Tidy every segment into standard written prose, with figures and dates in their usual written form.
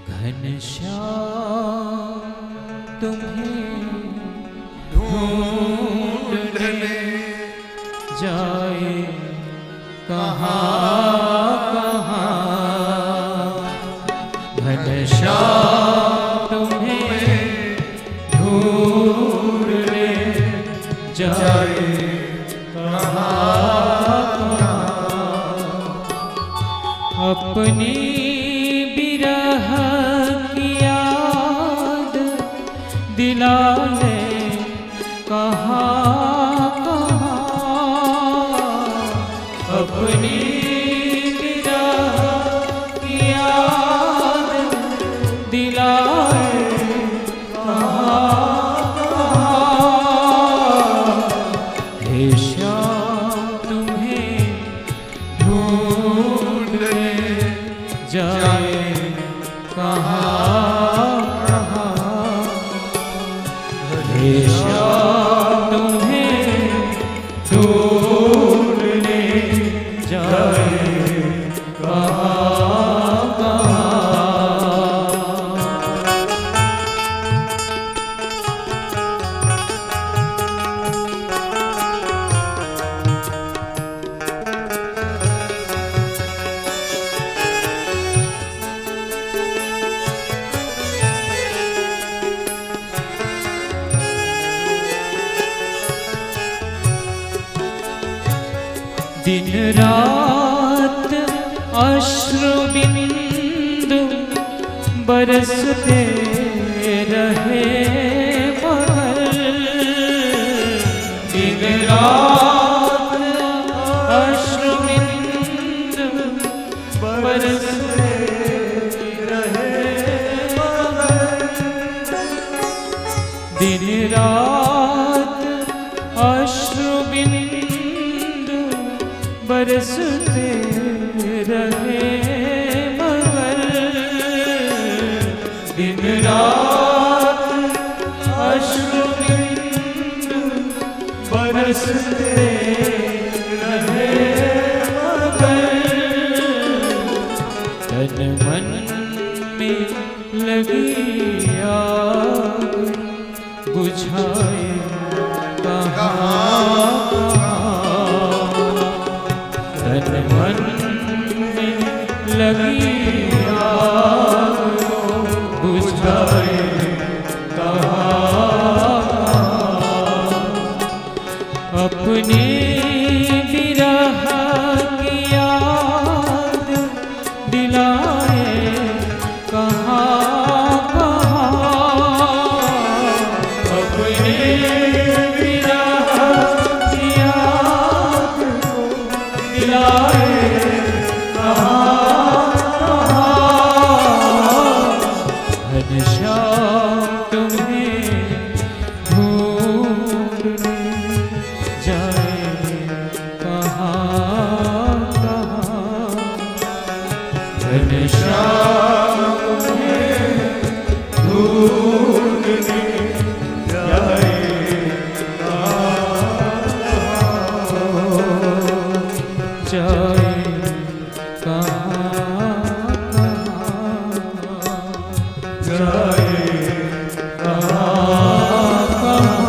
घनश्याम तुम्हें ढूंढने जाए कहाँ कहाँ। घनश्याम तुम्हें ढूंढने जाए कहाँ कहाँ। अपनी बिरह की याद दिलाए कहाँ कहाँ। अपनी बिरह की याद दिलाए कहाँ कहाँ। हे श्याम तुम्हें ढूंढने जाए कहाँ कहाँ। हे श्याम तुम्हें ढूंढने जाए कहाँ कहाँ। दिन रात अश्रु बिंदु बरसते रहे मगर। दिन रात अश्रु बिंदु बरसते रहे मगर। दिन रात अश्रु बिंदु बरसते रहे मगर। दिन रात अश्रु बिंदु बरसते रहे मगर। तन मन में लगी आग बुझाए कहाँ तन मन में लगी आग बुझाए कहाँ। अपने बिरह की याद दिलाए कहाँ कहाँ। अपने बिरह की याद दिलाए कहाँ कहाँ। घनश्याम तुम्हें ढूंढने जाए कहाँ कहाँ। घनश्याम तुम्हें ढूंढने जाए जाए कहाँ कहाँ। जाए कहाँ कहाँ।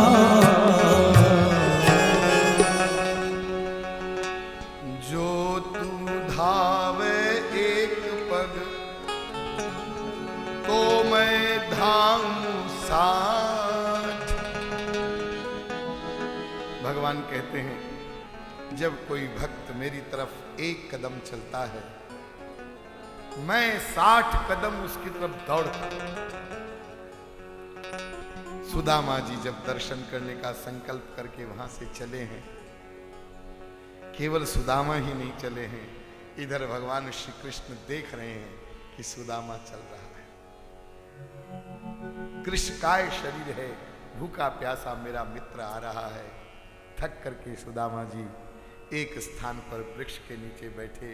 जो तू धावे एक पग तो मैं धामू साथ। भगवान कहते हैं जब कोई भक्त मेरी तरफ एक कदम चलता है मैं 60 कदम उसकी तरफ दौड़ता हूं। सुदामा जी जब दर्शन करने का संकल्प करके वहां से चले हैं, केवल सुदामा ही नहीं चले हैं, इधर भगवान श्री कृष्ण देख रहे हैं कि सुदामा चल रहा है। कृष्णकाय शरीर है, भूखा प्यासा मेरा मित्र आ रहा है। थक करके सुदामा जी एक स्थान पर वृक्ष के नीचे बैठे।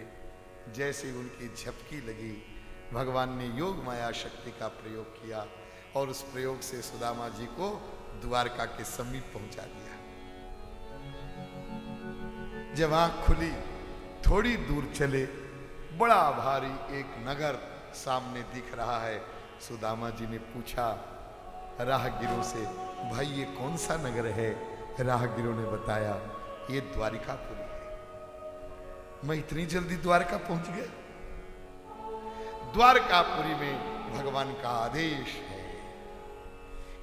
जैसे उनकी झपकी लगी, भगवान ने योग माया शक्ति का प्रयोग किया और उस प्रयोग से सुदामा जी को द्वारका के समीप पहुंचा दिया। जब आंख खुली, थोड़ी दूर चले, बड़ा भारी एक नगर सामने दिख रहा है। सुदामा जी ने पूछा राहगीरों से, भाई ये कौन सा नगर है? राहगीरों ने बताया, ये द्वारिकापुरी है। मैं इतनी जल्दी द्वारका पहुंच गया। द्वारकापुरी में भगवान का आदेश है,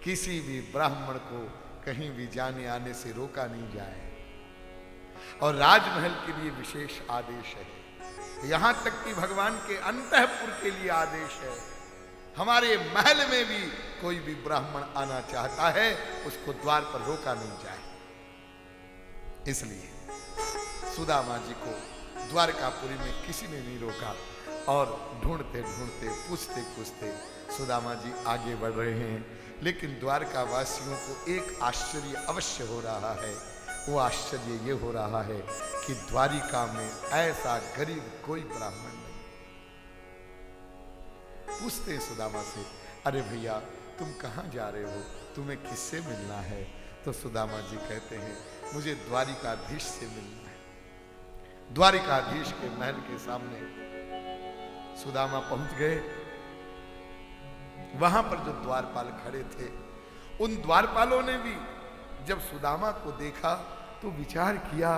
किसी भी ब्राह्मण को कहीं भी जाने आने से रोका नहीं जाए, और राजमहल के लिए विशेष आदेश है। यहां तक कि भगवान के अंतःपुर के लिए आदेश है। हमारे महल में भी कोई भी ब्राह्मण आना चाहता है, उसको द्वार पर रोका नहीं जाए। इसलिए सुदामा जी को द्वारकापुरी में किसी ने नहीं रोका, और ढूंढते ढूंढते पूछते पूछते सुदामा जी आगे बढ़ रहे हैं। लेकिन द्वारका वासियों को एक आश्चर्य अवश्य हो रहा है। वो आश्चर्य ये हो रहा है कि द्वारिका में ऐसा गरीब कोई ब्राह्मण नहीं। पूछते हैं सुदामा से, अरे भैया तुम कहाँ जा रहे हो, तुम्हें किससे मिलना है? तो सुदामा जी कहते हैं, मुझे द्वारिकाधीश से मिलना है। द्वारिकाधीश के महल के सामने सुदामा पहुंच गए। वहां पर जो द्वारपाल खड़े थे, उन द्वारपालों ने भी जब सुदामा को देखा तो विचार किया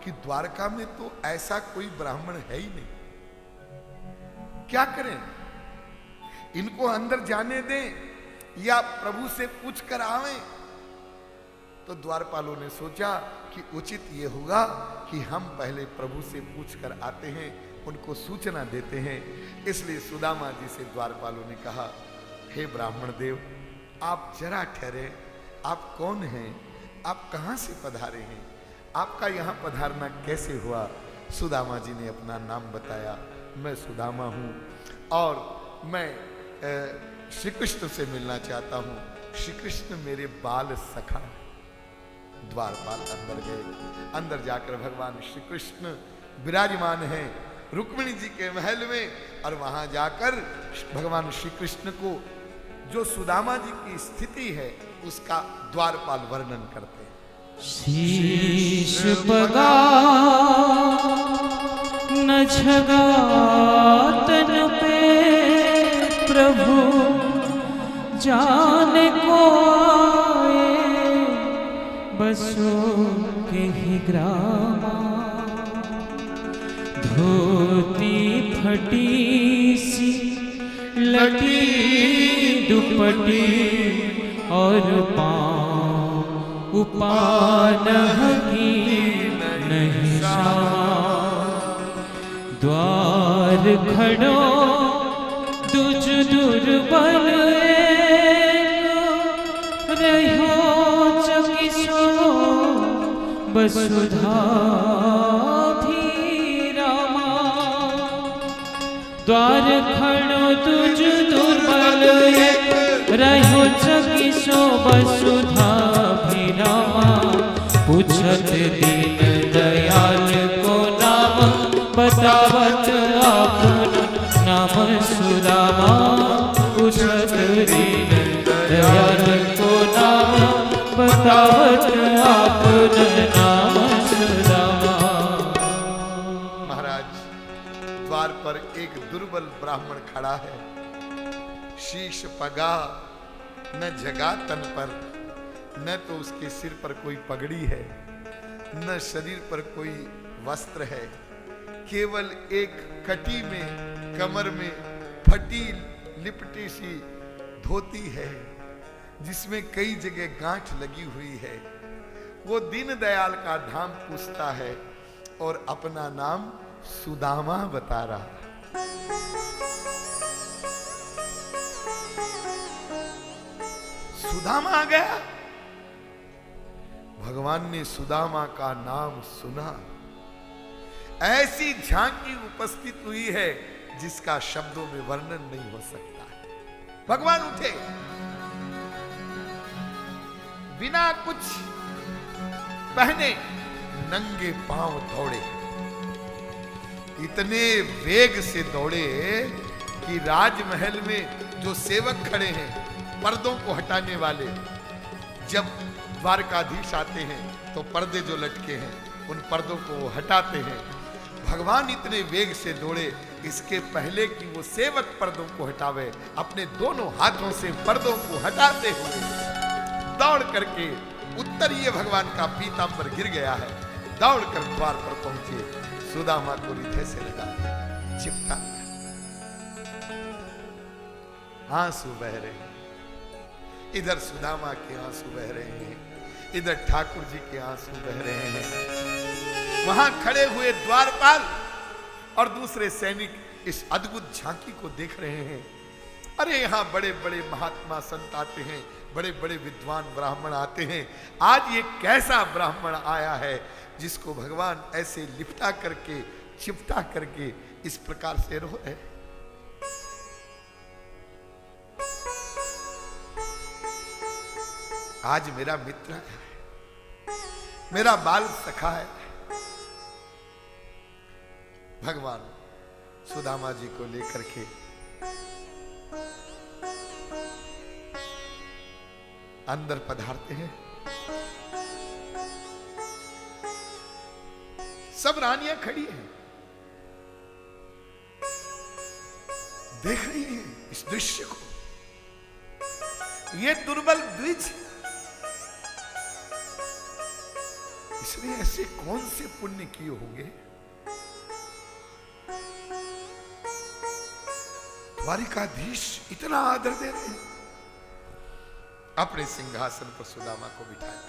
कि द्वारका में तो ऐसा कोई ब्राह्मण है ही नहीं, क्या करें? इनको अंदर जाने दें या प्रभु से पूछ कर आवें? तो द्वारपालों ने सोचा कि उचित ये होगा कि हम पहले प्रभु से पूछ कर आते हैं, उनको सूचना देते हैं। इसलिए सुदामा जी से द्वारपालों ने कहा, हे ब्राह्मण देव, आप जरा ठहरे, आप कौन हैं? आप कहां से पधारे हैं? आपका यहां पधारना कैसे हुआ? सुदामा जी ने अपना नाम बताया, मैं सुदामा हूं और मैं श्री कृष्ण से मिलना चाहता हूं। श्री कृष्ण मेरे बाल सखा। द्वारपाल अंदर गए। अंदर जाकर भगवान श्री कृष्ण विराजमान हैं रुक्मिणी जी के महल में, और वहां जाकर भगवान श्री कृष्ण को जो सुदामा जी की स्थिति है उसका द्वारपाल वर्णन करते हैं। शीश बगा न झगा तन पे प्रभु जाने को आए, बसो के ही ग्रामा। धोती फटी सी लटी दुपटी और पाँव उपान की नहीं द्वार खड़ो तुझ दुर्बल रहो चकिसो वसुधा धीरामा। द्वार खड़ो तुझ दुर्बल रहो चकिसो वसुधा धीरामा। पूछत दीन दयाल को नाम बतावत आपन नाम सुदामा। पूछत दीन दयाल को नाम बतावत आपन नाम सुदामा। महाराज, द्वार पर एक दुर्बल ब्राह्मण खड़ा है। शीश पगा न जगा तन पर, न तो उसके सिर पर कोई पगड़ी है, न शरीर पर कोई वस्त्र है। केवल एक कटी में कमर में फटी लिपटी सी धोती है, जिसमें कई जगह गांठ लगी हुई है। वो दीन दयाल का नाम पूछता है और अपना नाम सुदामा बता रहा है। सुदामा आ गया। भगवान ने सुदामा का नाम सुना। ऐसी झांकी उपस्थित हुई है जिसका शब्दों में वर्णन नहीं हो सकता। भगवान उठे, बिना कुछ पहने नंगे पांव दौड़े। इतने वेग से दौड़े कि राजमहल में जो सेवक खड़े हैं, पर्दों को हटाने वाले, जब द्वारकाधीश आते हैं तो पर्दे जो लटके हैं उन पर्दों को वो हटाते हैं। भगवान इतने वेग से दौड़े, इसके पहले कि वो सेवक पर्दों को हटावे, अपने दोनों हाथों से पर्दों को हटाते हुए दौड़ करके उत्तरीय भगवान का पीतांबर गिर गया है, दौड़ कर द्वार पर पहुंचे। सुदामा को हृदय से लगा, चिपटा, आंसू बह रहे हैं। इधर सुदामा के आंसू बह रहे हैं, इधर ठाकुर जी के आंसू बह रहे हैं। वहां खड़े हुए द्वारपाल और दूसरे सैनिक इस अद्भुत झांकी को देख रहे हैं। अरे यहां बड़े बड़े महात्मा संत आते हैं, बड़े बड़े विद्वान ब्राह्मण आते हैं। आज ये कैसा ब्राह्मण आया है जिसको भगवान ऐसे लिपटा करके, चिपटा करके इस प्रकार से रो रहे। आज मेरा मित्र है, मेरा बाल सखा है। भगवान सुदामा जी को लेकर के अंदर पधारते हैं। सब रानियां खड़ी हैं, देख रही हैं इस दृश्य को। ये दुर्बल द्विज, इसने ऐसे कौन से पुण्य किए होंगे? द्वारिकाधीश इतना आदर दे रहे हैं। अपने सिंहासन पर सुदामा को बिठाया।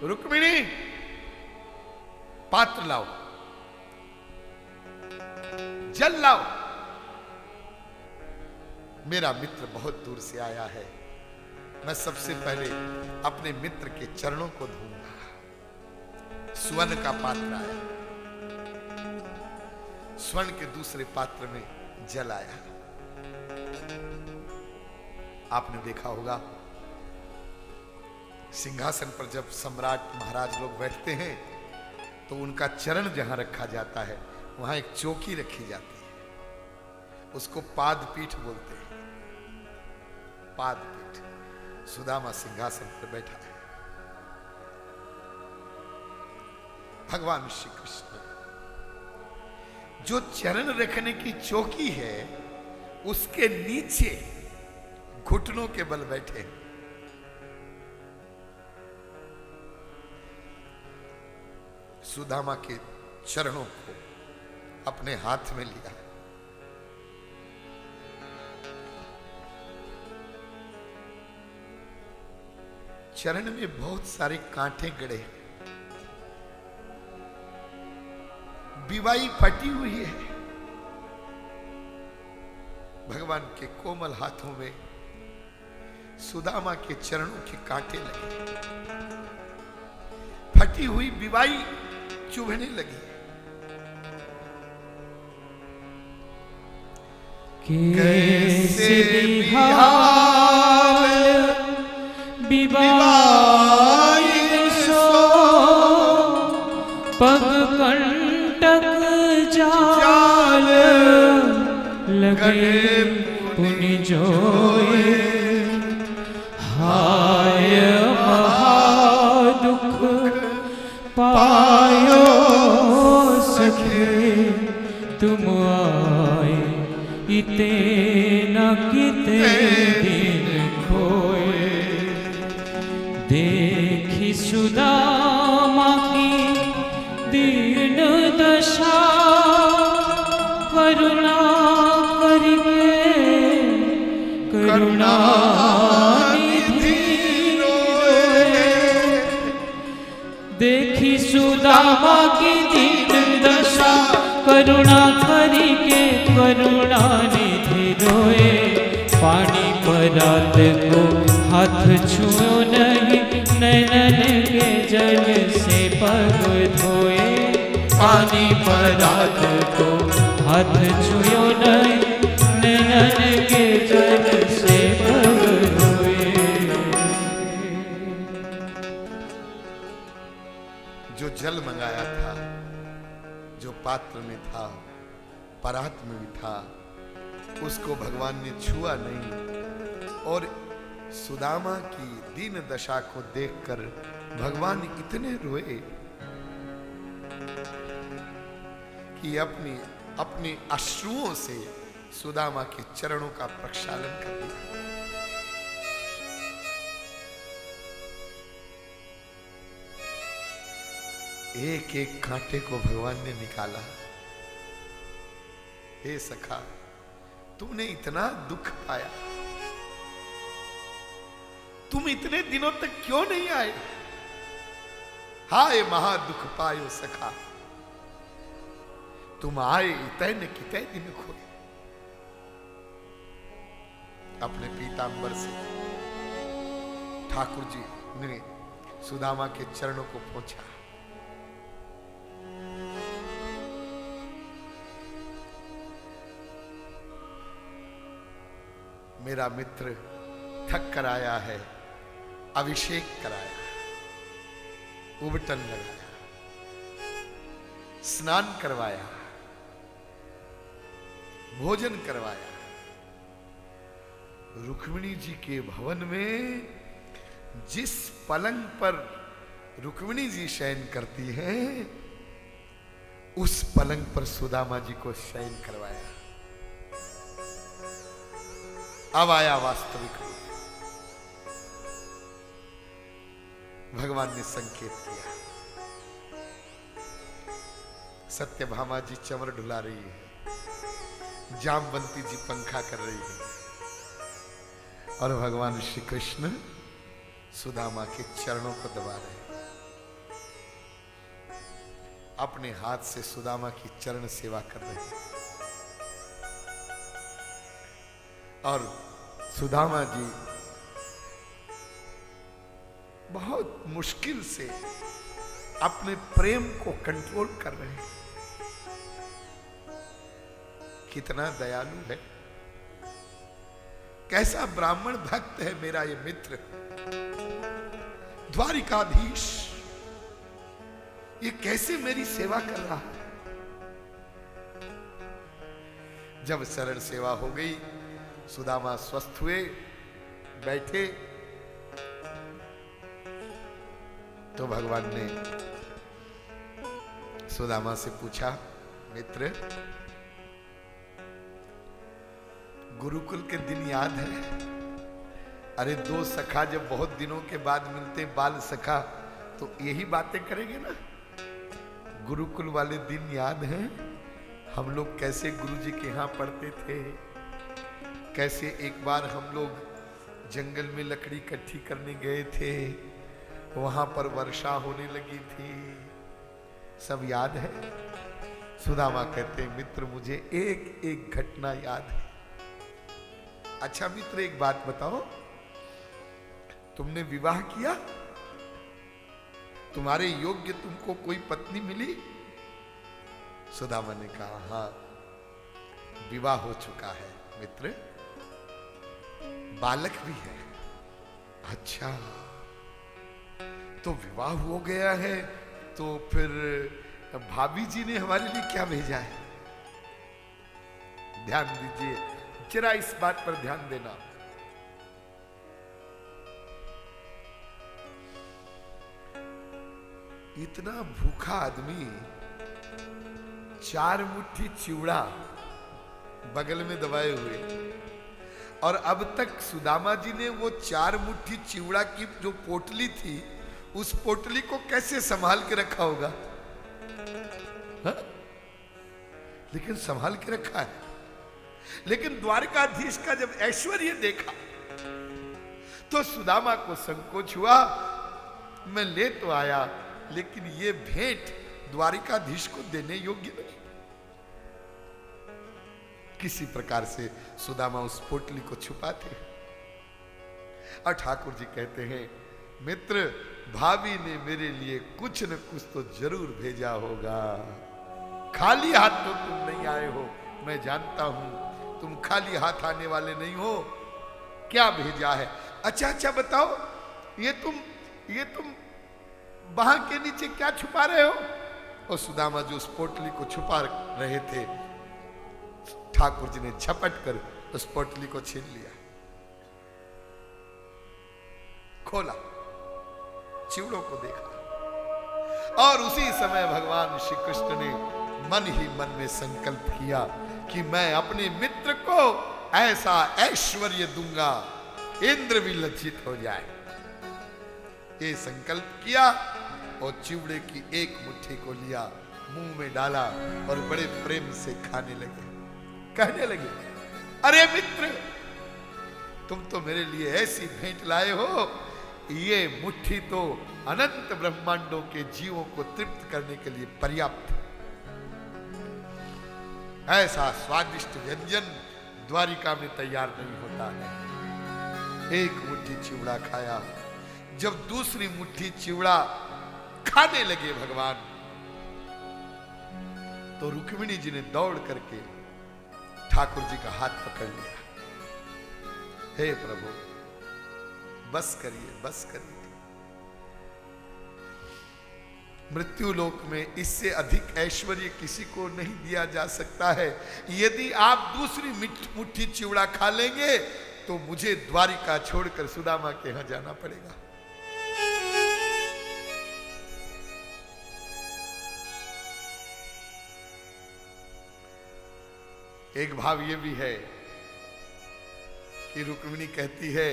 रुक्मिणी, पात्र लाओ, जल लाओ। मेरा मित्र बहुत दूर से आया है, मैं सबसे पहले अपने मित्र के चरणों को धोऊंगा। स्वर्ण का पात्र आया, स्वर्ण के दूसरे पात्र में जल आया। आपने देखा होगा सिंहासन पर जब सम्राट महाराज लोग बैठते हैं तो उनका चरण जहां रखा जाता है वहां एक चौकी रखी जाती है, उसको पादपीठ बोलते हैं। पादपीठ। सुदामा सिंहासन पर बैठा है। भगवान श्री कृष्ण जो चरण रखने की चौकी है उसके नीचे घुटनों के बल बैठे हैं। सुदामा के चरणों को अपने हाथ में लिया। चरण में बहुत सारे कांटे गड़े, बिवाई फटी हुई है। भगवान के कोमल हाथों में सुदामा के चरणों के कांटे लगे, फटी हुई बिवाई चुभने लगी। कैसे बिहार बिवाई सो, पग कंटक जाल लगे पुनि जोए। हाय महादुख पायो सखे, तुम आए इते न किते दिन खोए। देखी सुदामा की दीन दशा, करुणा करके करुणा देखी सुदामा की दीन दशा, करुणा करी के करुणा निधि रोए। पानी परात को हाथ छुओ नहीं, नैनन के जल से पग धोए। पानी परात को हाथ छुओ नहीं, नैनन के जल से पग धोए। जो जल मंगाया था, जो पात्र में था, परात में भी था, उसको भगवान ने छुआ नहीं और सुदामा की दीन दशा को देखकर भगवान इतने रोए कि अपने अश्रुओं से सुदामा के चरणों का प्रक्षालन कर दिया। एक एक कांटे को भगवान ने निकाला। हे सखा, तुमने इतना दुख पाया, तुम इतने दिनों तक क्यों नहीं आए? हाय महा दुख पायो सखा, तुम आए तैन कितने दिन खोए। अपने पीतांबर से ठाकुर जी ने सुदामा के चरणों को पोंछा। मेरा मित्र थक कर आया है, अभिषेक कराया, उबटन लगाया, स्नान करवाया, भोजन करवाया। रुक्मिणी जी के भवन में जिस पलंग पर रुक्मिणी जी शयन करती हैं, उस पलंग पर सुदामा जी को शयन करवाया। अब आया वास्तविक रूप। भगवान ने संकेत किया। सत्यभामा जी चमर ढुला रही है, जामवंती जी पंखा कर रही है, और भगवान श्री कृष्ण सुदामा के चरणों को दबा रहे हैं। अपने हाथ से सुदामा की चरण सेवा कर रहे हैं। और सुदामा जी बहुत मुश्किल से अपने प्रेम को कंट्रोल कर रहे हैं। कितना दयालु है, कैसा ब्राह्मण भक्त है मेरा ये मित्र, द्वारिकाधीश, ये कैसे मेरी सेवा कर रहा है। जब सरल सेवा हो गई, सुदामा स्वस्थ हुए, बैठे, तो भगवान ने सुदामा से पूछा, मित्र, गुरुकुल के दिन याद है? अरे दो सखा जब बहुत दिनों के बाद मिलते, बाल सखा, तो यही बातें करेंगे ना। गुरुकुल वाले दिन याद हैं? हम लोग कैसे गुरुजी के यहाँ पढ़ते थे, कैसे एक बार हम लोग जंगल में लकड़ी इकट्ठी करने गए थे, वहां पर वर्षा होने लगी थी, सब याद है? सुदामा कहते हैं, मित्र मुझे एक एक घटना याद है। अच्छा मित्र, एक बात बताओ, तुमने विवाह किया? तुम्हारे योग्य तुमको कोई पत्नी मिली? सुदामा ने कहा, हाँ विवाह हो चुका है मित्र, बालक भी है। अच्छा, तो विवाह हो गया है, तो फिर भाभी जी ने हमारे लिए क्या भेजा है? ध्यान दीजिए, जरा इस बात पर ध्यान देना। इतना भूखा आदमी 4 मुट्ठी चिवड़ा बगल में दबाए हुए, और अब तक सुदामा जी ने वो 4 मुट्ठी चिवड़ा की जो पोटली थी, उस पोटली को कैसे संभाल के रखा होगा? हा? लेकिन संभाल के रखा है। लेकिन द्वारकाधीश का जब ऐश्वर्य देखा, तो सुदामा को संकोच हुआ, मैं ले तो आया, लेकिन ये भेंट द्वारिकाधीश को देने योग्य नहीं। किसी प्रकार से सुदामा उस पोटली को छुपाते हैं, और ठाकुर जी कहते हैं, मित्र भाभी ने मेरे लिए कुछ न कुछ तो जरूर भेजा होगा, खाली हाथ तो तुम नहीं आए हो, मैं जानता हूं तुम खाली हाथ आने वाले नहीं हो, क्या भेजा है? अच्छा बताओ, ये तुम बाह के नीचे क्या छुपा रहे हो? और सुदामा जो उस पोटली को छुपा रहे थे, ठाकुर जी ने झपट कर उस पोटली को छीन लिया। खोला, चिवड़ों को देखा, और उसी समय भगवान श्री कृष्ण ने मन ही मन में संकल्प किया कि मैं अपने मित्र को ऐसा ऐश्वर्य दूंगा, इंद्र भी लज्जित हो जाए। ये संकल्प किया और चिवड़े की एक मुट्ठी को लिया, मुंह में डाला और बड़े प्रेम से खाने लगे। कहने लगे, अरे मित्र, तुम तो मेरे लिए ऐसी भेंट लाए हो, ये मुट्ठी तो अनंत ब्रह्मांडों के जीवों को तृप्त करने के लिए पर्याप्त है। ऐसा स्वादिष्ट व्यंजन द्वारिका में तैयार नहीं होता है। एक मुट्ठी चिवड़ा खाया। जब दूसरी मुट्ठी चिवड़ा खाने लगे भगवान, तो रुक्मिणी जी ने दौड़ करके ठाकुर जी का हाथ पकड़ लिया। हे प्रभु, बस करिए, बस करिए। मृत्यु लोक में इससे अधिक ऐश्वर्य किसी को नहीं दिया जा सकता है। यदि आप दूसरी मुट्ठी चिवड़ा खा लेंगे तो मुझे द्वारिका छोड़कर सुदामा के यहां जाना पड़ेगा। एक भाव यह भी है कि रुक्मिणी कहती है,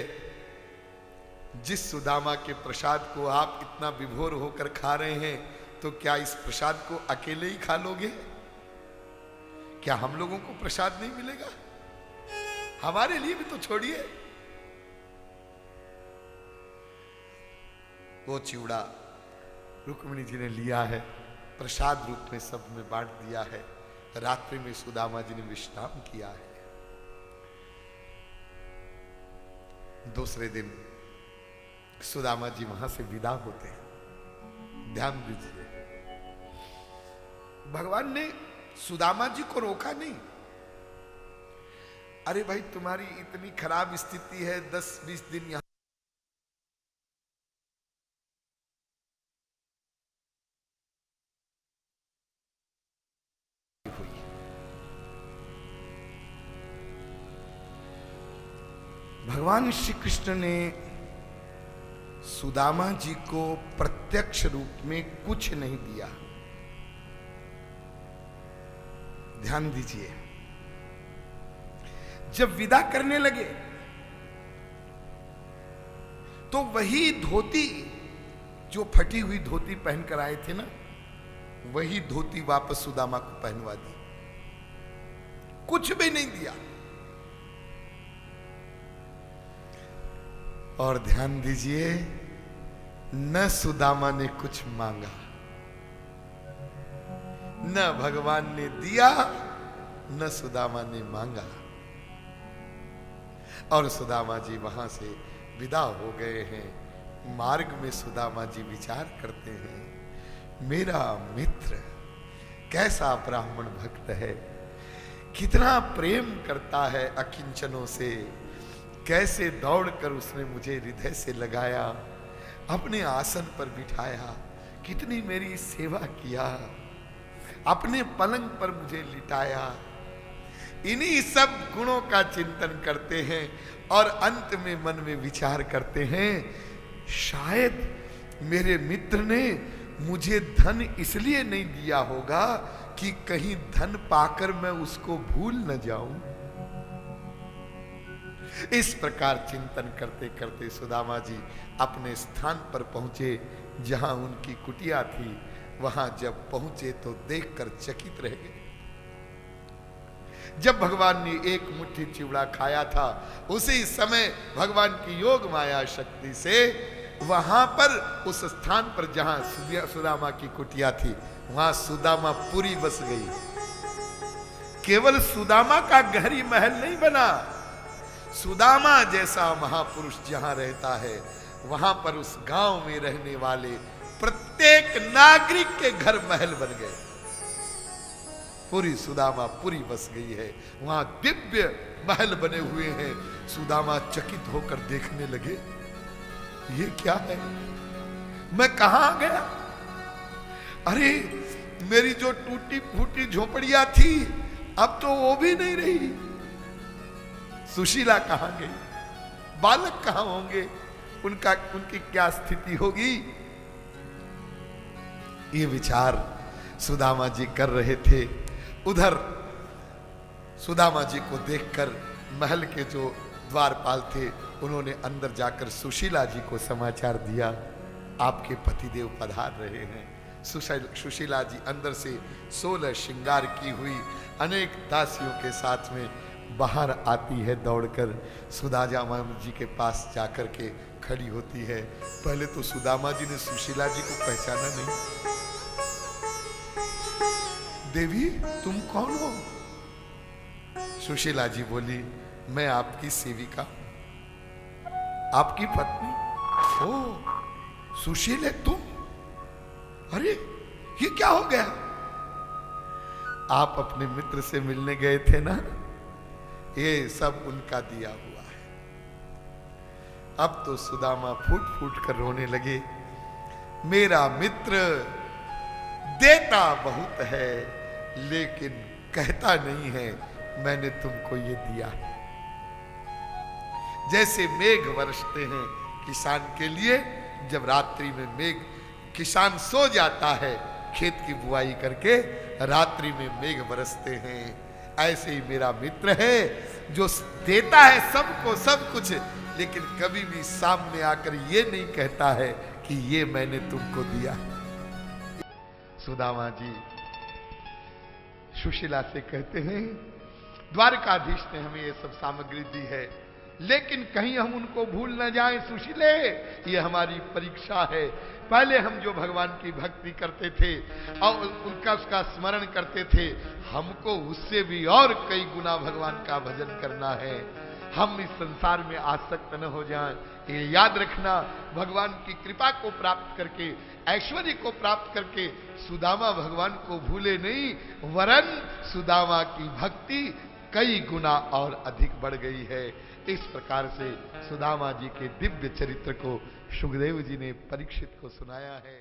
जिस सुदामा के प्रसाद को आप इतना विभोर होकर खा रहे हैं, तो क्या इस प्रसाद को अकेले ही खा लोगे? क्या हम लोगों को प्रसाद नहीं मिलेगा? हमारे लिए भी तो छोड़िए। वो चिवड़ा रुक्मिणी जी ने लिया है, प्रसाद रूप में सब में बांट दिया है। रात्रि में सुदामा जी ने विश्राम किया है। दूसरे दिन सुदामा जी वहां से विदा होते हैं। ध्यान दीजिए, भगवान ने सुदामा जी को रोका नहीं। अरे भाई, तुम्हारी इतनी खराब स्थिति है, 10-20 दिन यहां हुई। भगवान श्री कृष्ण ने सुदामा जी को प्रत्यक्ष रूप में कुछ नहीं दिया। ध्यान दीजिए, जब विदा करने लगे तो वही धोती, जो फटी हुई धोती पहनकर आए थे ना, वही धोती वापस सुदामा को पहनवा दी। कुछ भी नहीं दिया। और ध्यान दीजिए, न सुदामा ने कुछ मांगा, न भगवान ने दिया, न सुदामा ने मांगा। और सुदामा जी वहां से विदा हो गए हैं। मार्ग में सुदामा जी विचार करते हैं, मेरा मित्र कैसा ब्राह्मण भक्त है, कितना प्रेम करता है अकिंचनों से, कैसे दौड़कर उसने मुझे हृदय से लगाया, अपने आसन पर बिठाया, कितनी मेरी सेवा किया, अपने पलंग पर मुझे लिटाया। इन्हीं सब गुणों का चिंतन करते हैं और अंत में मन में विचार करते हैं, शायद मेरे मित्र ने मुझे धन इसलिए नहीं दिया होगा कि कहीं धन पाकर मैं उसको भूल न जाऊं। इस प्रकार चिंतन करते करते सुदामा जी अपने स्थान पर पहुंचे जहां उनकी कुटिया थी। वहां जब पहुंचे तो देखकर चकित रह गए। जब भगवान ने एक मुट्ठी चिवड़ा खाया था, उसी समय भगवान की योग माया शक्ति से वहां पर उस स्थान पर जहां सुदामा की कुटिया थी, वहां सुदामा पुरी बस गई। केवल सुदामा का गहरी महल नहीं बना, सुदामा जैसा महापुरुष जहां रहता है, वहां पर उस गांव में रहने वाले प्रत्येक नागरिक के घर महल बन गए। पूरी सुदामा पूरी बस गई है, वहां दिव्य महल बने हुए हैं। सुदामा चकित होकर देखने लगे, ये क्या है, मैं कहां आ गया? अरे मेरी जो टूटी फूटी झोपड़ियां थी, अब तो वो भी नहीं रही। सुशीला कहां गई? बालक कहां होंगे? उनकी क्या स्थिति होगी। ये विचार सुदामा जी कर रहे थे। उधर सुदामा जी को देखकर महल के जो द्वारपाल थे उन्होंने अंदर जाकर सुशीला जी को समाचार दिया, आपके पतिदेव पधार रहे हैं। सुशीला जी अंदर से 16 श्रृंगार की हुई अनेक दासियों के साथ में बाहर आती है, दौड़कर सुदामा जी के पास जाकर के खड़ी होती है। पहले तो सुदामा जी ने सुशीला जी को पहचाना नहीं। देवी तुम कौन हो? सुशीला जी बोली, मैं आपकी सेविका, आपकी पत्नी। ओ सुशील है तुम? अरे ये क्या हो गया? आप अपने मित्र से मिलने गए थे ना, ये सब उनका दिया हुआ है। अब तो सुदामा फूट फूट कर रोने लगे। मेरा मित्र देता बहुत है लेकिन कहता नहीं है मैंने तुमको ये दिया है। जैसे मेघ बरसते हैं किसान के लिए, जब रात्रि में मेघ, किसान सो जाता है खेत की बुआई करके, रात्रि में मेघ बरसते हैं, ऐसे ही मेरा मित्र है जो देता है सबको सब कुछ, लेकिन कभी भी सामने आकर ये नहीं कहता है कि ये मैंने तुमको दिया। सुदामा जी सुशीला से कहते हैं, द्वारकाधीश ने हमें ये सब सामग्री दी है, लेकिन कहीं हम उनको भूल न जाएं। सुशीले, ये हमारी परीक्षा है। पहले हम जो भगवान की भक्ति करते थे और उसका स्मरण करते थे, हमको उससे भी और कई गुना भगवान का भजन करना है। हम इस संसार में आसक्त न हो जाएं, ये याद रखना। भगवान की कृपा को प्राप्त करके, ऐश्वर्य को प्राप्त करके सुदामा भगवान को भूले नहीं, वरन सुदामा की भक्ति कई गुना और अधिक बढ़ गई है। इस प्रकार से सुदामा जी के दिव्य चरित्र को सुखदेव जी ने परीक्षित को सुनाया है।